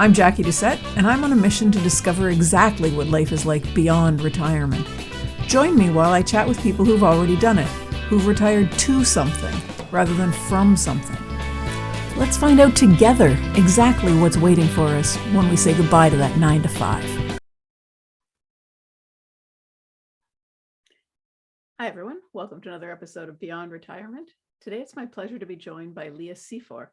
I'm Jackie Doucette, and I'm on a mission to discover exactly what life is like beyond retirement. Join me while I chat with people who've already done it, who've retired to something rather than from something. Let's find out together exactly what's waiting for us when we say goodbye to that 9 to 5. Hi everyone, welcome to another episode of Beyond Retirement. Today it's my pleasure to be joined by Leah Sefor.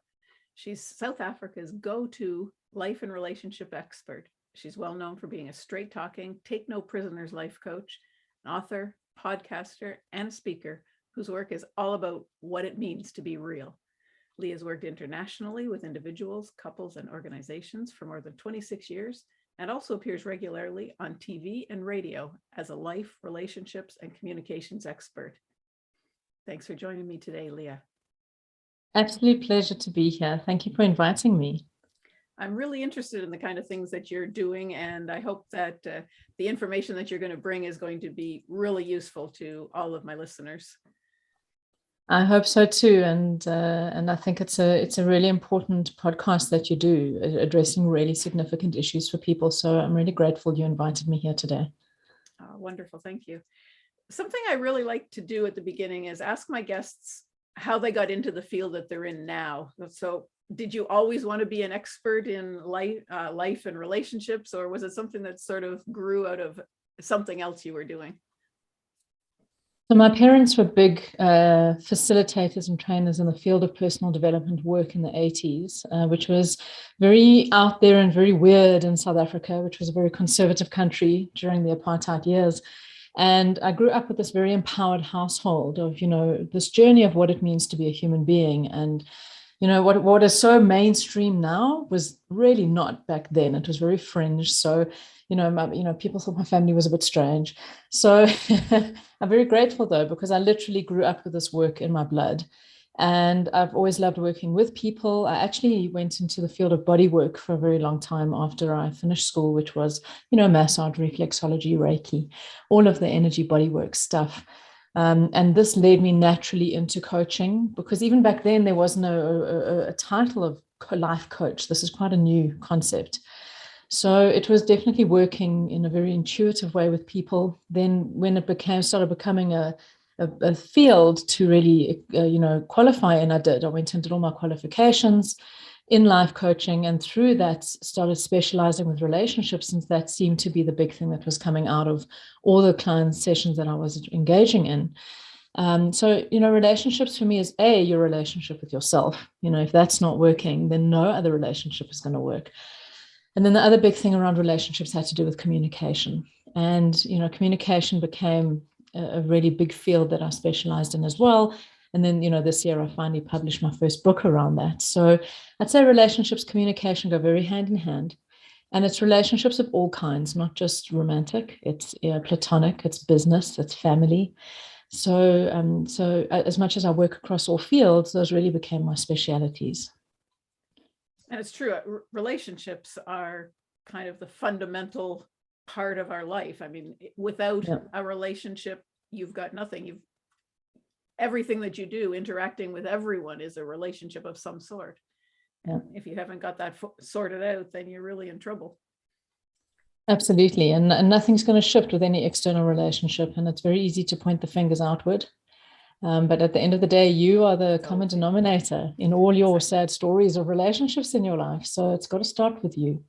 She's South Africa's go-to life and relationship expert. She's well known for being a straight-talking, take-no-prisoners life coach, an author, podcaster, and speaker whose work is all about what it means to be real. Leah's worked internationally with individuals, couples, and organizations for more than 26 years and also appears regularly on TV and radio as a life, relationships, and communications expert. Thanks for joining me today, Leah. Absolute pleasure to be here. Thank you for inviting me. I'm really interested in the kind of things that you're doing, and I hope that the information that you're going to bring is going to be really useful to all of my listeners. I hope so too, and I think it's a really important podcast that you do, addressing really significant issues for people. So I'm really grateful you invited me here today. Oh, wonderful, thank you. Something I really like to do at the beginning is ask my guests how they got into the field that they're in now. So did you always want to be an expert in life and relationships, or was it something that sort of grew out of something else you were doing? So my parents were big facilitators and trainers in the field of personal development work in the 80s, which was very out there and very weird in South Africa, which was a very conservative country during the apartheid years. And I grew up with this very empowered household of, this journey of what it means to be a human being. And what is so mainstream now was really not back then. It was very fringe. So, people thought my family was a bit strange. So I'm very grateful though, because I literally grew up with this work in my blood. And I've always loved working with people. I actually went into the field of body work for a very long time after I finished school, which was, massage, reflexology, Reiki, all of the energy body work stuff. And this led me naturally into coaching, because even back then there wasn't a title of life coach. This is quite a new concept. So it was definitely working in a very intuitive way with people. Then when it started becoming a field to really, qualify, and I did. I went and did all my qualifications in life coaching, and through that started specializing with relationships, since that seemed to be the big thing that was coming out of all the client sessions that I was engaging in. So, relationships for me is your relationship with yourself. If that's not working, then no other relationship is going to work. And then the other big thing around relationships had to do with communication. And, communication became a really big field that I specialized in as well. And then, this year I finally published my first book around that. So I'd say relationships, communication go very hand in hand. And it's relationships of all kinds, not just romantic. It's platonic, it's business, it's family. So as much as I work across all fields, those really became my specialities. And it's true, relationships are kind of the fundamental part of our life. I mean, without a relationship, you've got nothing. Everything that you do, interacting with everyone, is a relationship of some sort. And if you haven't got that sorted out, then you're really in trouble. Absolutely. And nothing's going to shift with any external relationship. And it's very easy to point the fingers outward. But at the end of the day, you are the common denominator in all your sad stories of relationships in your life. So it's got to start with you.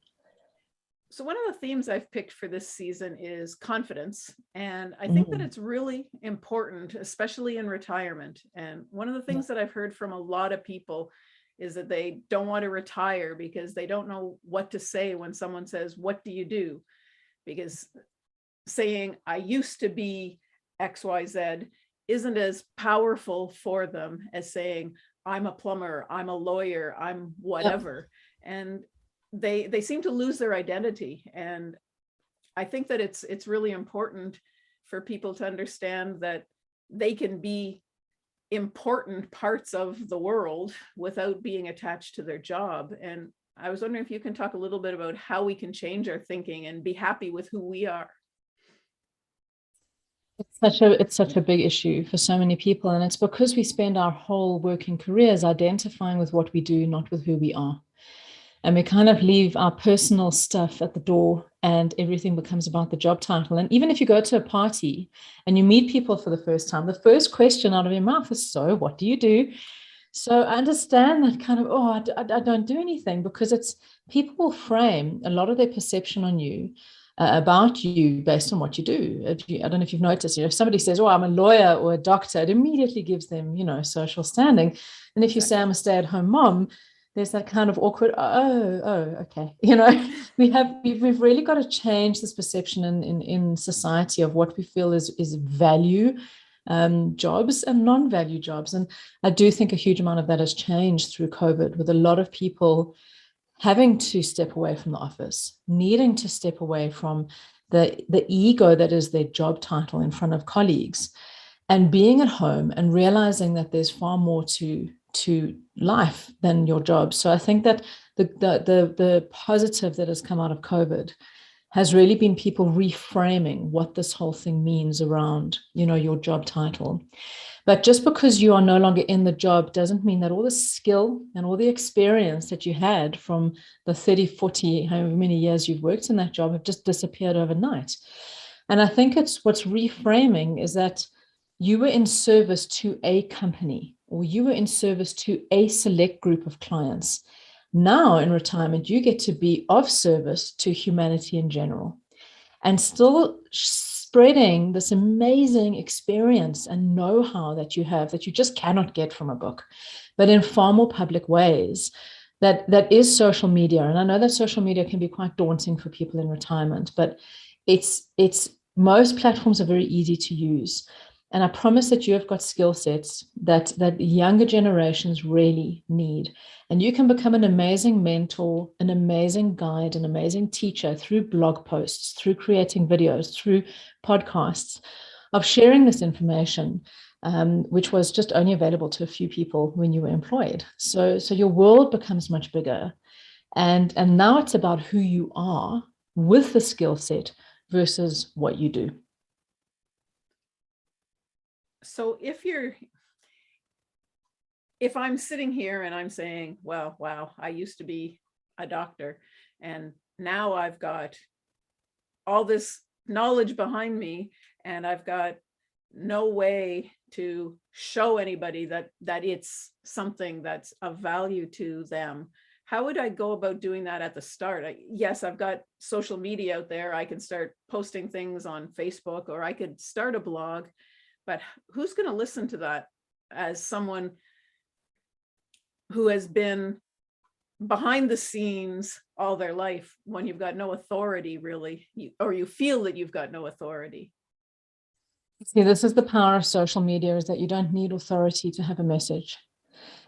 So one of the themes I've picked for this season is confidence. And I think that it's really important, especially in retirement. And one of the things that I've heard from a lot of people is that they don't want to retire because they don't know what to say when someone says, "What do you do?" Because saying, "I used to be XYZ" isn't as powerful for them as saying, "I'm a plumber, I'm a lawyer, I'm whatever." And they seem to lose their identity. And I think that it's really important for people to understand that they can be important parts of the world without being attached to their job. And I was wondering if you can talk a little bit about how we can change our thinking and be happy with who we are. It's such a big issue for so many people, and it's because we spend our whole working careers identifying with what we do, not with who we are. and we kind of leave our personal stuff at the door and everything becomes about the job title. And even if you go to a party and you meet people for the first time, the first question out of your mouth is, so what do you do? So I understand that kind of, I don't do anything, because it's, people will frame a lot of their perception on you, about you, based on what you do. I don't know if you've noticed, if somebody says, oh, I'm a lawyer or a doctor, it immediately gives them, social standing. And if you say I'm a stay-at-home mom, there's that kind of awkward, okay. We've really got to change this perception in society of what we feel is value jobs and non-value jobs. And I do think a huge amount of that has changed through COVID, with a lot of people having to step away from the office, needing to step away from the ego that is their job title in front of colleagues, and being at home and realizing that there's far more to life than your job. So I think that the positive that has come out of COVID has really been people reframing what this whole thing means around, your job title. But just because you are no longer in the job doesn't mean that all the skill and all the experience that you had from the 30, 40, however many years you've worked in that job have just disappeared overnight. And I think it's what's reframing is that you were in service to a company, or you were in service to a select group of clients. Now in retirement, you get to be of service to humanity in general, and still spreading this amazing experience and know-how that you have, that you just cannot get from a book, but in far more public ways. That is social media. And I know that social media can be quite daunting for people in retirement, but it's most platforms are very easy to use. And I promise that you have got skill sets that younger generations really need. And you can become an amazing mentor, an amazing guide, an amazing teacher through blog posts, through creating videos, through podcasts, of sharing this information, which was just only available to a few people when you were employed. So your world becomes much bigger. And now it's about who you are with the skill set versus what you do. So if I'm sitting here and I'm saying, well, wow, I used to be a doctor, and now I've got all this knowledge behind me, and I've got no way to show anybody that it's something that's of value to them, how would I go about doing that at the start? Yes, I've got social media out there. I can start posting things on Facebook, or I could start a blog. But who's going to listen to that as someone who has been behind the scenes all their life, when you've got no authority, really, or you feel that you've got no authority? See, this is the power of social media, is that you don't need authority to have a message.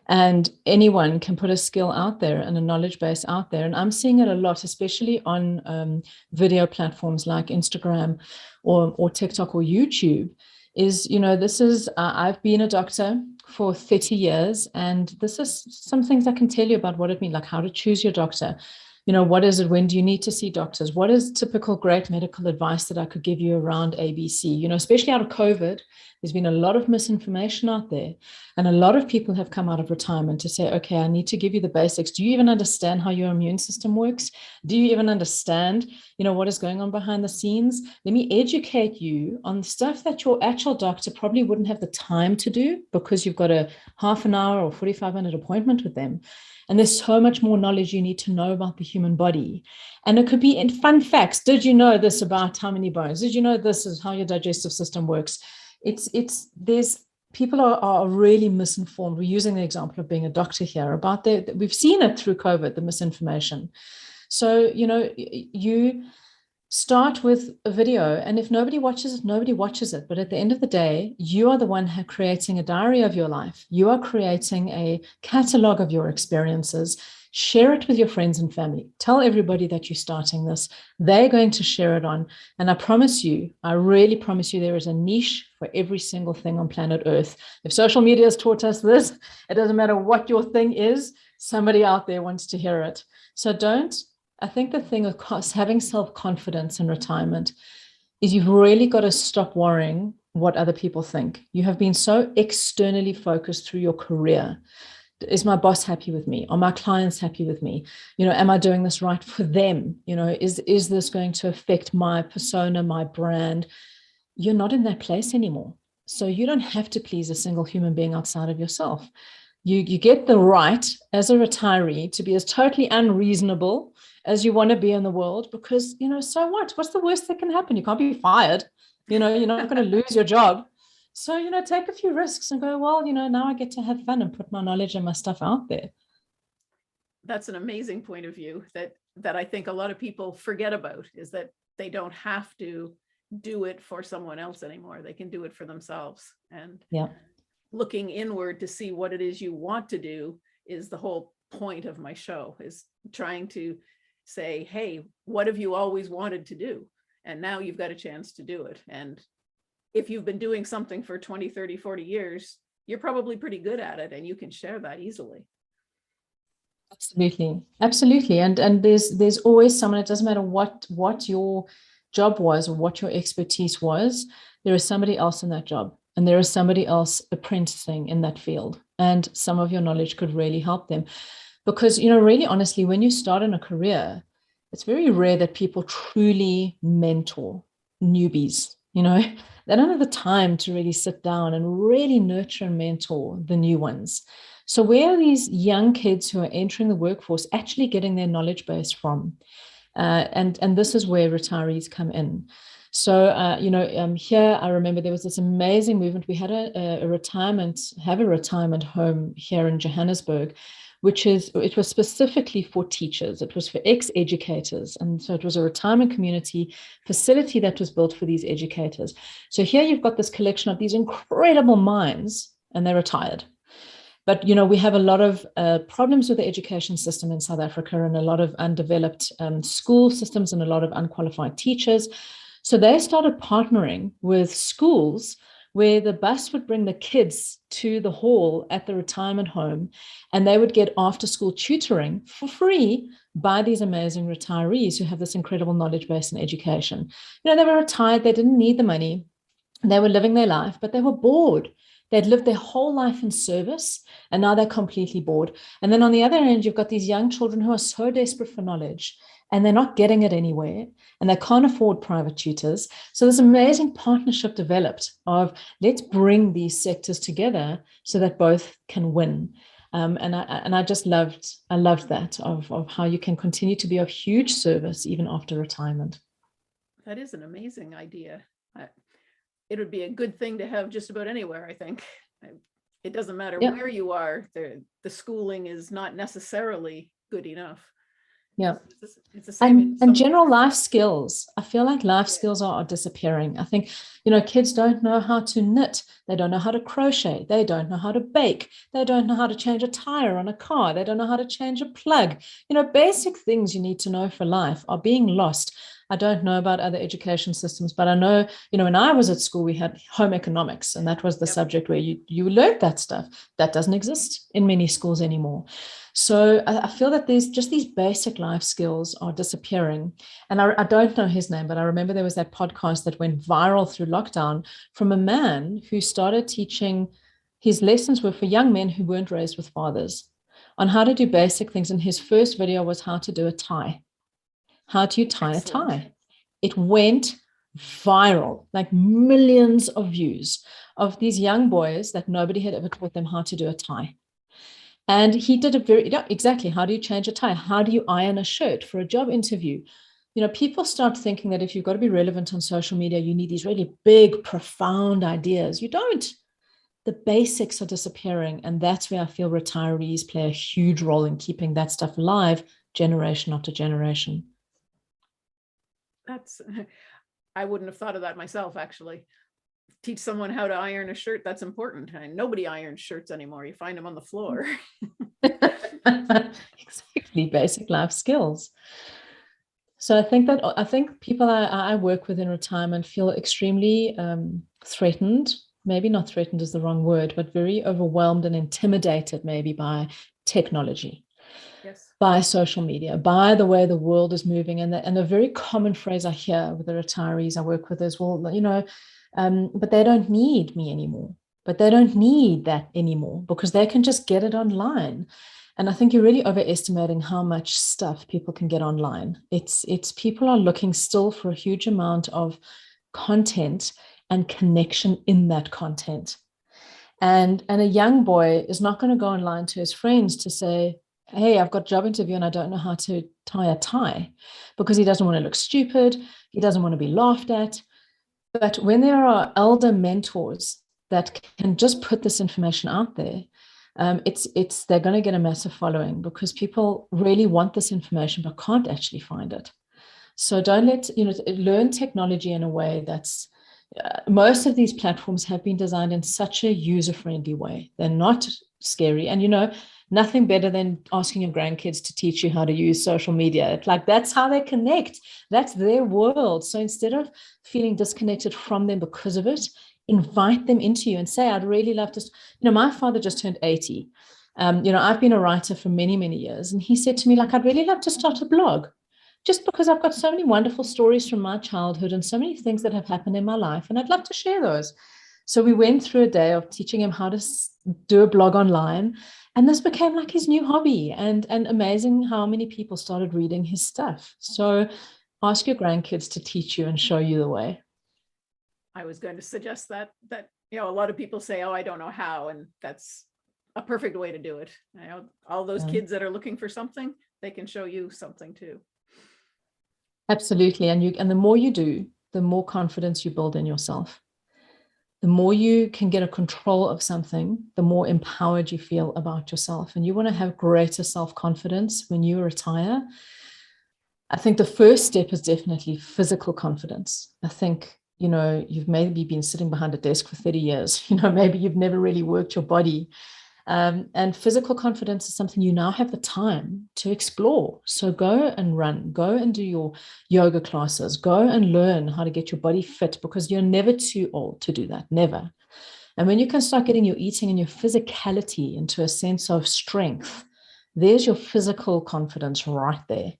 And anyone can put a skill out there and a knowledge base out there. And I'm seeing it a lot, especially on video platforms like Instagram or TikTok or YouTube. I've been a doctor for 30 years, and this is some things I can tell you about what it means, like how to choose your doctor. What is it? When do you need to see doctors? What is typical great medical advice that I could give you around ABC? Especially out of COVID, there's been a lot of misinformation out there. And a lot of people have come out of retirement to say, okay, I need to give you the basics. Do you even understand how your immune system works? Do you even understand, what is going on behind the scenes? Let me educate you on the stuff that your actual doctor probably wouldn't have the time to do, because you've got a half an hour or 45-minute appointment with them. And there's so much more knowledge you need to know about the human body. And it could be in fun facts. Did you know this about how many bones? Did you know this is how your digestive system works? People are really misinformed. We're using the example of being a doctor here about we've seen it through COVID, the misinformation. So, you start with a video, and if nobody watches it, nobody watches it. But at the end of the day, you are the one creating a diary of your life. You are creating a catalog of your experiences. Share it with your friends and family. Tell everybody that you're starting this. They're going to share it on. And I really promise you, there is a niche for every single thing on planet Earth. If social media has taught us this, it doesn't matter what your thing is, somebody out there wants to hear it. So I think the thing of having self-confidence in retirement is you've really got to stop worrying what other people think. You have been so externally focused through your career. Is my boss happy with me? Are my clients happy with me? Am I doing this right for them? Is this going to affect my persona, my brand? You're not in that place anymore. So you don't have to please a single human being outside of yourself. You get the right as a retiree to be as totally unreasonable as you want to be in the world, because, so what? What's the worst that can happen? You can't be fired. You're not going to lose your job. So, take a few risks and go, well, now I get to have fun and put my knowledge and my stuff out there. That's an amazing point of view that I think a lot of people forget about, is that they don't have to do it for someone else anymore. They can do it for themselves. And yeah, looking inward to see what it is you want to do is the whole point of my show, is trying to say, hey, what have you always wanted to do? And now you've got a chance to do it. And if you've been doing something for 20, 30, 40 years, you're probably pretty good at it, and you can share that easily. Absolutely. And there's always someone. It doesn't matter what your job was or what your expertise was. There is somebody else in that job, and there is somebody else apprenticing in that field, and some of your knowledge could really help them. Because, really honestly, when you start in a career, it's very rare that people truly mentor newbies. They don't have the time to really sit down and really nurture and mentor the new ones. So where are these young kids who are entering the workforce actually getting their knowledge base from? And this is where retirees come in. So, here I remember there was this amazing movement. We had a retirement home here in Johannesburg, it was specifically for teachers. It was for ex-educators. And so it was a retirement community facility that was built for these educators. So here you've got this collection of these incredible minds, and they're retired. But, we have a lot of problems with the education system in South Africa, and a lot of undeveloped school systems, and a lot of unqualified teachers. So they started partnering with schools where the bus would bring the kids to the hall at the retirement home, and they would get after school tutoring for free by these amazing retirees who have this incredible knowledge base in education. They were retired, they didn't need the money, they were living their life, but they were bored. They'd lived their whole life in service, and now they're completely bored. And then on the other end, you've got these young children who are so desperate for knowledge, and they're not getting it anywhere, and they can't afford private tutors. So this amazing partnership developed of, let's bring these sectors together so that both can win. And I just loved that of how you can continue to be of huge service even after retirement. That is an amazing idea. It would be a good thing to have just about anywhere, I think. It doesn't matter where you are, the schooling is not necessarily good enough. Yeah. It's the same. And general life skills. I feel like life skills are disappearing. I think, kids don't know how to knit. They don't know how to crochet. They don't know how to bake. They don't know how to change a tire on a car. They don't know how to change a plug. Basic things you need to know for life are being lost. I don't know about other education systems, but I know, when I was at school, we had home economics, and that was the subject where you learned that stuff. That doesn't exist in many schools anymore. So I feel that there's just these basic life skills are disappearing. And I don't know his name, but I remember there was that podcast that went viral through lockdown from a man who started teaching. His lessons were for young men who weren't raised with fathers on how to do basic things. And his first video was how to do a tie. How do you tie Excellent. a tie? It went viral, like millions of views of these young boys that nobody had ever taught them how to do a tie. And he did exactly. How do you change a tie? How do you iron a shirt for a job interview? People start thinking that if you've got to be relevant on social media, you need these really big, profound ideas. You don't. The basics are disappearing. And that's where I feel retirees play a huge role in keeping that stuff alive generation after generation. I wouldn't have thought of that myself, actually. Teach someone how to iron a shirt, that's important. And nobody irons shirts anymore. You find them on the floor. Exactly, basic life skills. So I think people I work with in retirement feel extremely threatened. Maybe not threatened is the wrong word, but very overwhelmed and intimidated maybe by technology. Yes. By social media, by the way the world is moving. And a very common phrase I hear with the retirees I work with is, well, but they don't need me anymore. but they don't need that anymore because they can just get it online. And I think you're really overestimating how much stuff people can get online. It's people are looking still for a huge amount of content and connection in that content. And a young boy is not going to go online to his friends to say, hey, I've got a job interview and I don't know how to tie a tie, because he doesn't want to look stupid. He doesn't want to be laughed at. But when there are elder mentors that can just put this information out there, they're going to get a massive following, because people really want this information but can't actually find it. So don't learn technology in a way that's, most of these platforms have been designed in such a user-friendly way. They're not scary. And, nothing better than asking your grandkids to teach you how to use social media. It's like, that's how they connect. That's their world. So instead of feeling disconnected from them because of it, invite them into you and say, I'd really love to. My father just turned 80. I've been a writer for many, many years. And he said to me, like, I'd really love to start a blog, just because I've got so many wonderful stories from my childhood and so many things that have happened in my life, and I'd love to share those. So we went through a day of teaching him how to do a blog online, and this became like his new hobby, and amazing how many people started reading his stuff. So ask your grandkids to teach you and show you the way. I was going to suggest that a lot of people say, oh, I don't know how, and that's a perfect way to do it. All those kids that are looking for something, they can show you something too. Absolutely. And the more you do, the more confidence you build in yourself. The more you can get a control of something, the more empowered you feel about yourself. And you want to have greater self-confidence when you retire. I think the first step is definitely physical confidence. I think, you've maybe been sitting behind a desk for 30 years. Maybe you've never really worked your body. And physical confidence is something you now have the time to explore. So go and run, go and do your yoga classes, go and learn how to get your body fit, because you're never too old to do that, never. And when you can start getting your eating and your physicality into a sense of strength, there's your physical confidence right there.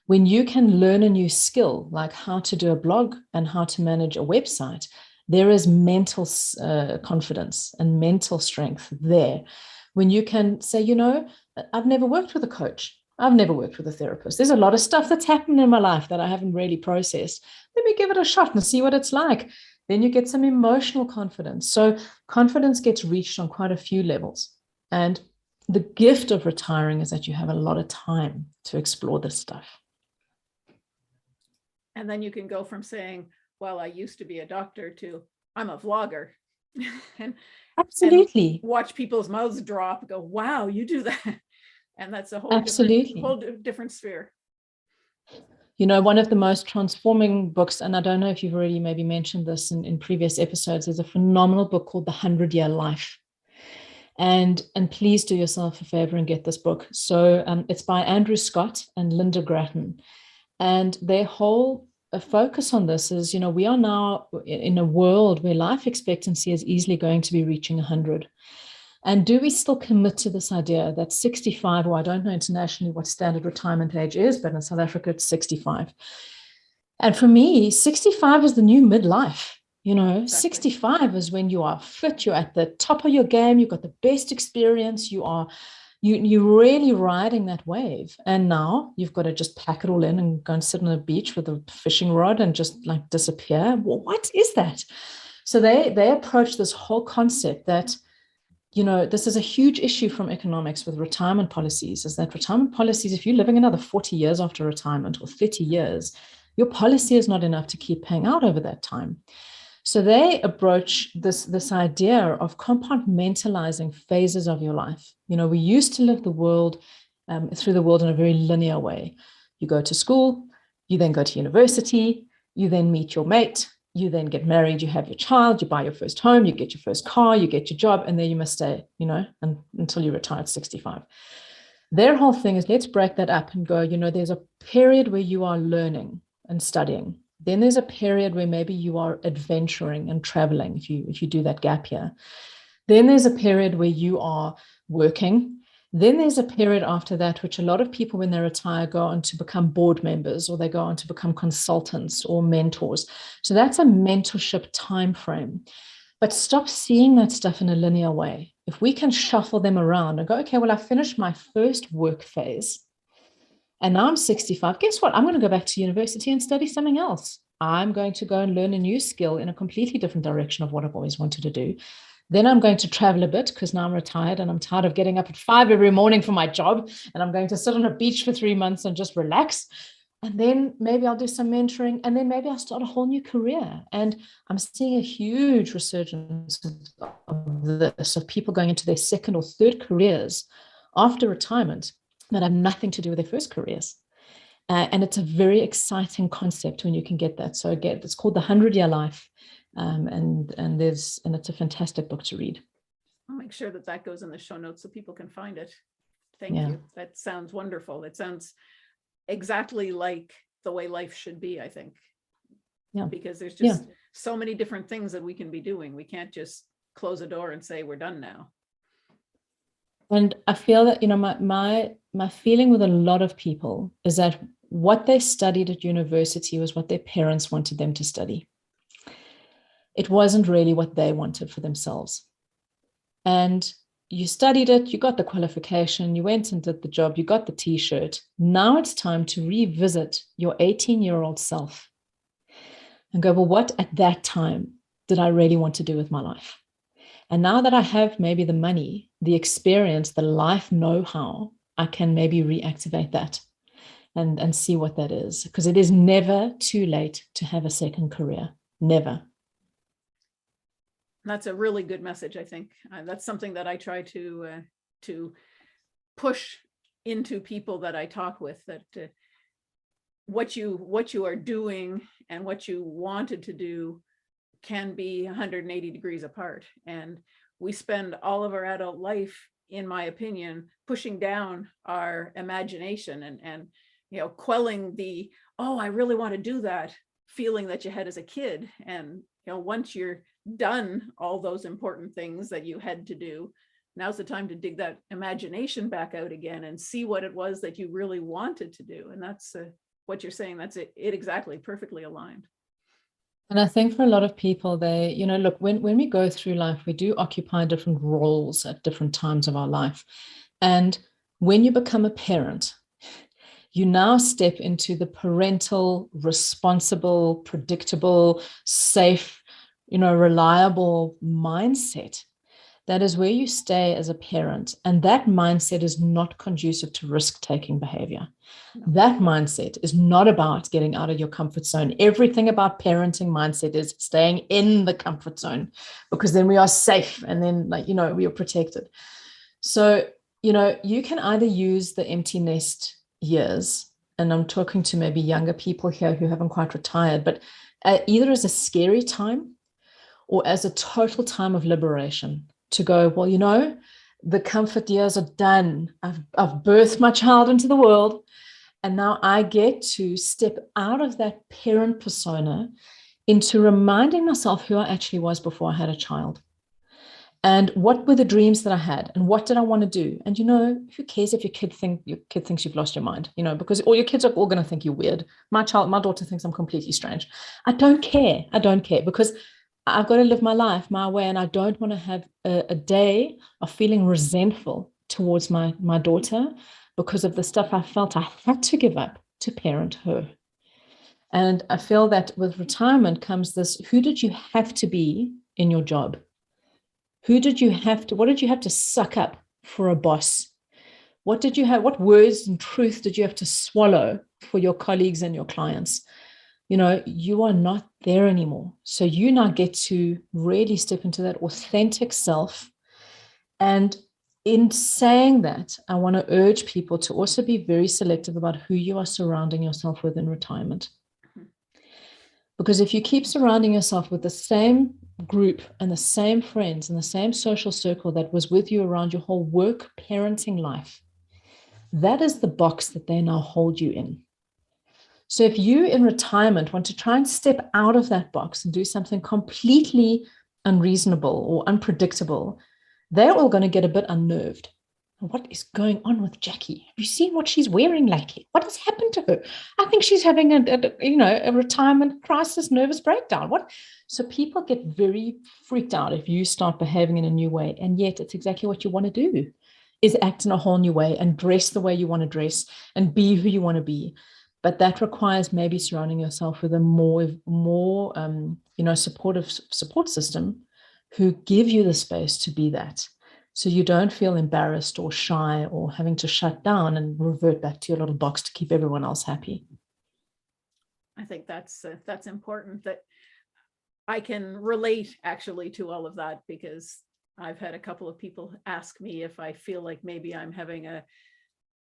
When you can learn a new skill, like how to do a blog and how to manage a website, there is mental confidence and mental strength there. When you can say, I've never worked with a coach. I've never worked with a therapist. There's a lot of stuff that's happened in my life that I haven't really processed. Let me give it a shot and see what it's like. Then you get some emotional confidence. So confidence gets reached on quite a few levels. And the gift of retiring is that you have a lot of time to explore this stuff. And then you can go from saying, well, I used to be a doctor to I'm a vlogger. Absolutely. And watch people's mouths drop, go, wow, you do that. And that's a whole different sphere. One of the most transforming books, and I don't know if you've already maybe mentioned this in previous episodes, is a phenomenal book called The 100-Year Life. And please do yourself a favor and get this book. So it's by Andrew Scott and Linda Grattan. And their whole focus on this is, we are now in a world where life expectancy is easily going to be reaching 100. And do we still commit to this idea that 65, or I don't know internationally what standard retirement age is, but in South Africa, it's 65. And for me, 65 is the new midlife. Exactly. 65 is when you are fit, you're at the top of your game, you've got the best experience, you're really riding that wave. And now you've got to just pack it all in and go and sit on a beach with a fishing rod and just like disappear. Well, what is that? So they approach this whole concept that, this is a huge issue from economics with retirement policies, is that retirement policies, if you're living another 40 years after retirement or 30 years, your policy is not enough to keep paying out over that time. So they approach this idea of compartmentalizing phases of your life. We used to live through the world in a very linear way. You go to school, you then go to university, you then meet your mate, you then get married, you have your child, you buy your first home, you get your first car, you get your job, and there you must stay, until you retire at 65. Their whole thing is, let's break that up and go, there's a period where you are learning and studying. Then there's a period where maybe you are adventuring and traveling, if you do that gap year. Then there's a period where you are working. Then there's a period after that, which a lot of people, when they retire, go on to become board members, or they go on to become consultants or mentors. So that's a mentorship time frame. But stop seeing that stuff in a linear way. If we can shuffle them around and go, okay, well, I finished my first work phase and now I'm 65. Guess what? I'm going to go back to university and study something else. I'm going to go and learn a new skill in a completely different direction of what I've always wanted to do. Then I'm going to travel a bit because now I'm retired and I'm tired of getting up at 5 every morning for my job. And I'm going to sit on a beach for 3 months and just relax. And then maybe I'll do some mentoring, and then maybe I'll start a whole new career. And I'm seeing a huge resurgence of this, of people going into their second or third careers after retirement that have nothing to do with their first careers. And it's a very exciting concept when you can get that. So again, it's called The 100-Year Life. And it's a fantastic book to read. I'll make sure that goes in the show notes so people can find it. Thank you. That sounds wonderful. It sounds exactly like the way life should be, I think. Yeah. Because there's just so many different things that we can be doing. We can't just close a door and say we're done now. And I feel that, my feeling with a lot of people is that what they studied at university was what their parents wanted them to study. It wasn't really what they wanted for themselves. And you studied it, you got the qualification, you went and did the job, you got the t-shirt. Now it's time to revisit your 18-year-old self and go, well, what at that time did I really want to do with my life? And now that I have maybe the money, the experience, the life know-how, I can maybe reactivate that and see what that is. Because it is never too late to have a second career. Never. That's a really good message, I think. That's something that I try to push into people that I talk with, that what you are doing and what you wanted to do can be 180 degrees apart. And we spend all of our adult life, in my opinion, pushing down our imagination and quelling the, oh, I really want to do that feeling that you had as a kid. And once you're done all those important things that you had to do, now's the time to dig that imagination back out again and see what it was that you really wanted to do. And that's what you're saying. That's it exactly, perfectly aligned. And I think for a lot of people, they, look, when we go through life, we do occupy different roles at different times of our life. And when you become a parent, you now step into the parental, responsible, predictable, safe, reliable mindset. That is where you stay as a parent. And that mindset is not conducive to risk-taking behavior. That mindset is not about getting out of your comfort zone. Everything about parenting mindset is staying in the comfort zone, because then we are safe and then we are protected. So, you can either use the empty nest years, and I'm talking to maybe younger people here who haven't quite retired, but either as a scary time or as a total time of liberation, to go, well, the comfort years are done. I've birthed my child into the world. And now I get to step out of that parent persona into reminding myself who I actually was before I had a child. And what were the dreams that I had? And what did I want to do? And, who cares if your kid thinks you've lost your mind, because all your kids are all going to think you're weird. My daughter thinks I'm completely strange. I don't care. Because I've got to live my life my way. And I don't want to have a day of feeling resentful towards my daughter because of the stuff I felt I had to give up to parent her. And I feel that with retirement comes this, who did you have to be in your job? What did you have to suck up for a boss? What words and truth did you have to swallow for your colleagues and your clients? You are not there anymore. So you now get to really step into that authentic self. And in saying that, I want to urge people to also be very selective about who you are surrounding yourself with in retirement. Because if you keep surrounding yourself with the same group and the same friends and the same social circle that was with you around your whole work parenting life, that is the box that they now hold you in. So if you in retirement want to try and step out of that box and do something completely unreasonable or unpredictable, they're all going to get a bit unnerved. what is going on with Jackie? Have you seen what she's wearing lately? What has happened to her? I think she's having a retirement crisis, nervous breakdown. What? So people get very freaked out if you start behaving in a new way. And yet it's exactly what you want to do, is act in a whole new way and dress the way you want to dress and be who you want to be. But that requires maybe surrounding yourself with a more supportive support system who give you the space to be that. So you don't feel embarrassed or shy or having to shut down and revert back to your little box to keep everyone else happy. I think that's important, that I can relate actually to all of that, because I've had a couple of people ask me if I feel like maybe I'm having a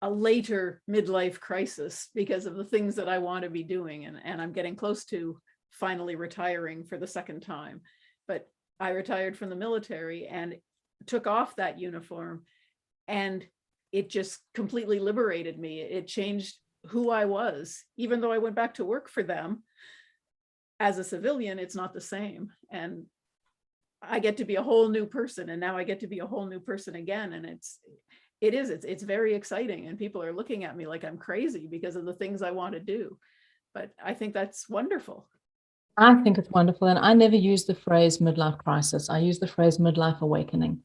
later midlife crisis because of the things that I want to be doing. And I'm getting close to finally retiring for the second time. But I retired from the military and took off that uniform, and it just completely liberated me. It changed who I was. Even though I went back to work for them as a civilian, it's not the same. And I get to be a whole new person, and now I get to be a whole new person again. And it's very exciting, and people are looking at me like I'm crazy because of the things I want to do. But I think that's wonderful. I think it's wonderful. And I never use the phrase midlife crisis. I use the phrase midlife awakening,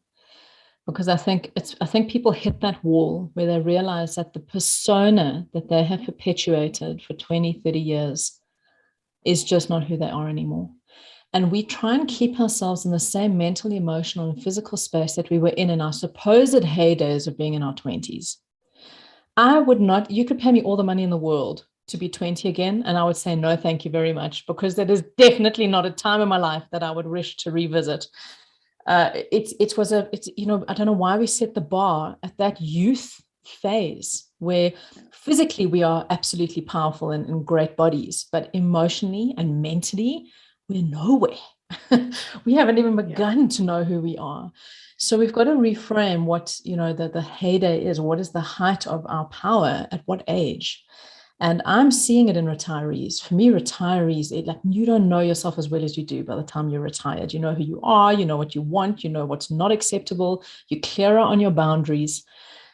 because I think people hit that wall where they realize that the persona that they have perpetuated for 20, 30 years is just not who they are anymore. And we try and keep ourselves in the same mental, emotional, and physical space that we were in our supposed heydays of being in our 20s. You could pay me all the money in the world to be 20 again, and I would say no, thank you very much, because that is definitely not a time in my life that I would wish to revisit. I don't know why we set the bar at that youth phase where physically we are absolutely powerful and in great bodies, but emotionally and mentally we're nowhere. We haven't even begun to know who we are. So we've got to reframe what the heyday is. What is the height of our power at what age? And I'm seeing it in retirees. For me, retirees, you don't know yourself as well as you do by the time you're retired. You know who you are, you know what you want, you know what's not acceptable, you're clearer on your boundaries,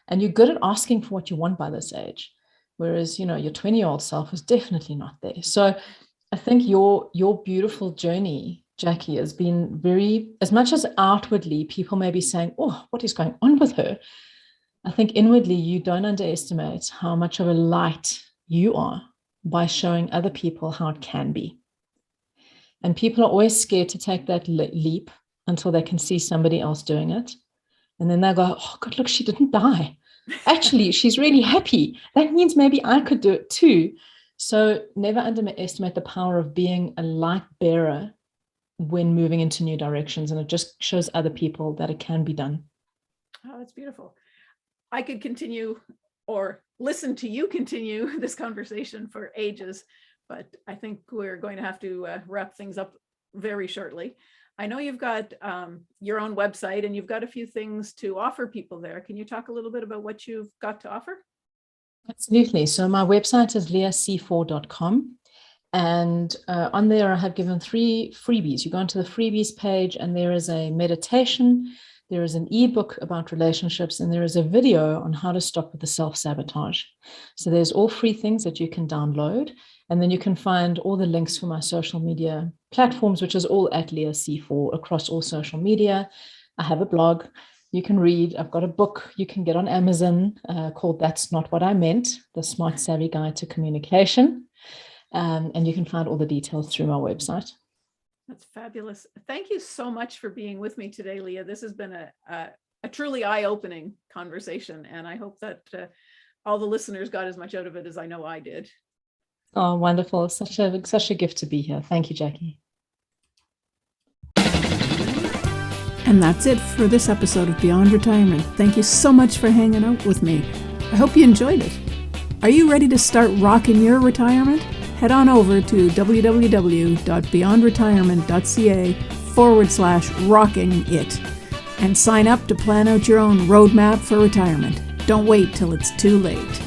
and you're good at asking for what you want by this age. Whereas, your 20-year-old self is definitely not there. So I think your beautiful journey, Jackie, has been very, as much as outwardly people may be saying, oh, what is going on with her? I think inwardly you don't underestimate how much of a light you are by showing other people how it can be. And people are always scared to take that leap until they can see somebody else doing it. And then they go, oh God, look, she didn't die. Actually, she's really happy. That means maybe I could do it too. So never underestimate the power of being a light bearer when moving into new directions. And it just shows other people that it can be done. Oh, that's beautiful. I could continue or listen to you continue this conversation for ages, but I think we're going to have to wrap things up very shortly. I know you've got your own website and you've got a few things to offer people there. Can you talk a little bit about what you've got to offer? Absolutely. So my website is leahsefor.com. And on there, I have given 3 freebies. You go onto the freebies page and there is a meditation, there is an ebook about relationships, and there is a video on how to stop with the self-sabotage. So there's all free things that you can download. And then you can find all the links for my social media platforms, which is all at Leah Sefor across all social media. I have a blog you can read. I've got a book you can get on Amazon called That's Not What I Meant, The Smart Savvy Guide to Communication. And you can find all the details through my website. That's fabulous. Thank you so much for being with me today, Leah. This has been a truly eye-opening conversation, and I hope that all the listeners got as much out of it as I know I did. Oh, wonderful. Such a gift to be here. Thank you, Jackie. And that's it for this episode of Beyond Retirement. Thank you so much for hanging out with me. I hope you enjoyed it. Are you ready to start rocking your retirement? Head on over to www.beyondretirement.ca/rocking it and sign up to plan out your own roadmap for retirement. Don't wait till it's too late.